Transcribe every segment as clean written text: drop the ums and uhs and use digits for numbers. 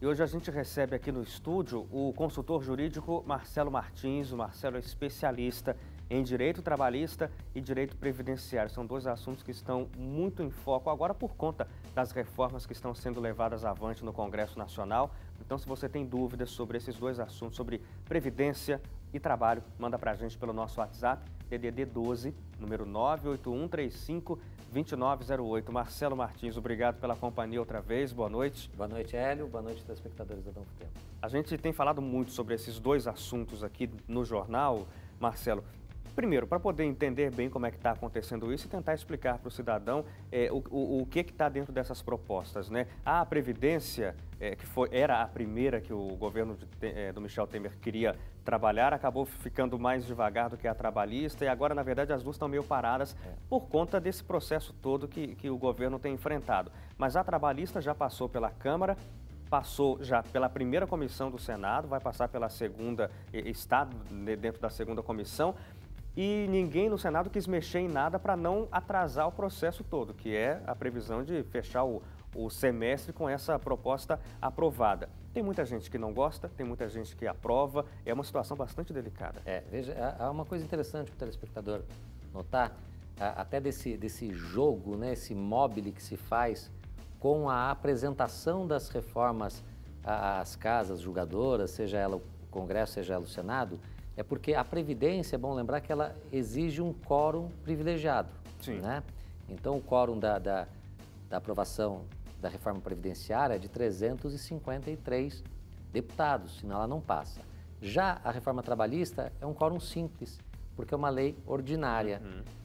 E hoje a gente recebe aqui no estúdio o consultor jurídico Marcelo Martins. O Marcelo é especialista em direito trabalhista e direito previdenciário. São dois assuntos que estão muito em foco agora por conta das reformas que estão sendo levadas avante no Congresso Nacional. Então, se você tem dúvidas sobre esses dois assuntos, sobre previdência e trabalho, manda para a gente pelo nosso WhatsApp, DDD 12, número 981352908. Marcelo Martins, obrigado pela companhia outra vez. Boa noite. Boa noite, Hélio. Boa noite, telespectadores da Novo Tempo. A gente tem falado muito sobre esses dois assuntos aqui no jornal, Marcelo. Primeiro, para poder entender bem como é que está acontecendo isso e tentar explicar para o cidadão o que está dentro dessas propostas, né? A Previdência, era a primeira que o governo do Michel Temer queria trabalhar, acabou ficando mais devagar do que a trabalhista e agora, na verdade, as duas estão meio paradas por conta desse processo todo que o governo tem enfrentado. Mas a trabalhista já passou pela Câmara, passou já pela primeira comissão do Senado, vai passar pela segunda, está dentro da segunda comissão. E ninguém no Senado quis mexer em nada para não atrasar o processo todo, que é a previsão de fechar o semestre com essa proposta aprovada. Tem muita gente que não gosta, tem muita gente que aprova, é uma situação bastante delicada. Veja, há uma coisa interessante para o telespectador notar, até desse jogo, né, esse mobile que se faz com a apresentação das reformas às casas julgadoras, seja ela o Congresso, seja ela o Senado, é porque a Previdência, é bom lembrar que ela exige um quórum privilegiado. Sim. Né? Então, o quórum da aprovação da reforma previdenciária é de 353 deputados, senão ela não passa. Já a reforma trabalhista é um quórum simples, porque é uma lei ordinária,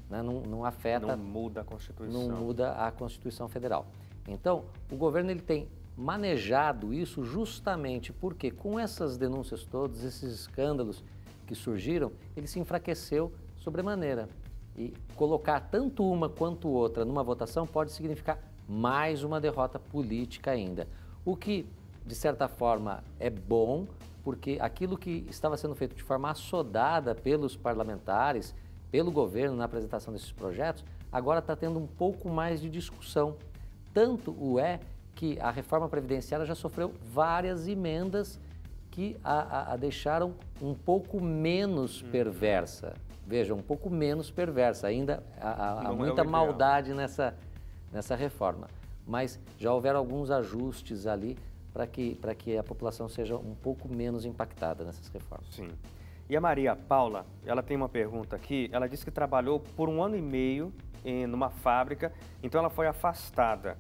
né? Não afeta... Não muda a Constituição. Não muda a Constituição Federal. Então, o governo ele tem manejado isso justamente porque com essas denúncias todas, esses escândalos que surgiram, ele se enfraqueceu sobremaneira. E colocar tanto uma quanto outra numa votação pode significar mais uma derrota política ainda. O que, de certa forma, é bom, porque aquilo que estava sendo feito de forma assodada pelos parlamentares, pelo governo na apresentação desses projetos, agora está tendo um pouco mais de discussão. Tanto o que a reforma previdenciária já sofreu várias emendas que a deixaram um pouco menos perversa. Veja, um pouco menos perversa. Ainda há muita maldade nessa reforma. Mas já houveram alguns ajustes ali para que a população seja um pouco menos impactada nessas reformas. Sim. E a Maria Paula, ela tem uma pergunta aqui. Ela disse que trabalhou por 1 ano e meio numa fábrica, então ela foi afastada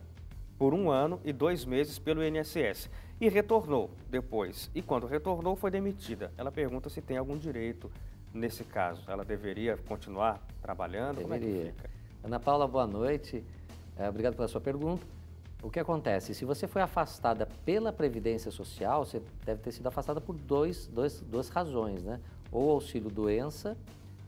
por 1 ano e 2 meses pelo INSS e retornou depois. E quando retornou, foi demitida. Ela pergunta se tem algum direito nesse caso. Ela deveria continuar trabalhando? Deveria. Como é que fica? Ana Paula, boa noite. Obrigado pela sua pergunta. O que acontece? Se você foi afastada pela Previdência Social, você deve ter sido afastada por duas razões, né? Ou auxílio doença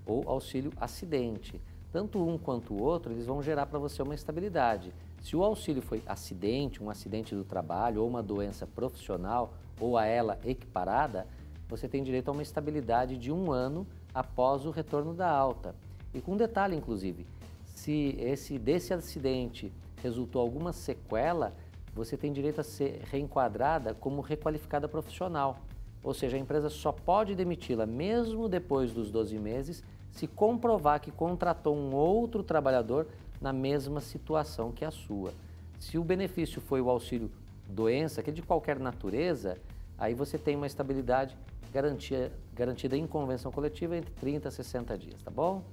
ou auxílio acidente. Tanto um quanto o outro, eles vão gerar para você uma estabilidade. Se o auxílio foi acidente, um acidente do trabalho ou uma doença profissional ou a ela equiparada, você tem direito a uma estabilidade de 1 ano após o retorno da alta. E com um detalhe, inclusive, se desse acidente resultou alguma sequela, você tem direito a ser reenquadrada como requalificada profissional. Ou seja, a empresa só pode demiti-la mesmo depois dos 12 meses se comprovar que contratou um outro trabalhador na mesma situação que a sua. Se o benefício foi o auxílio doença, que é de qualquer natureza, aí você tem uma estabilidade garantida em convenção coletiva entre 30 a 60 dias, tá bom?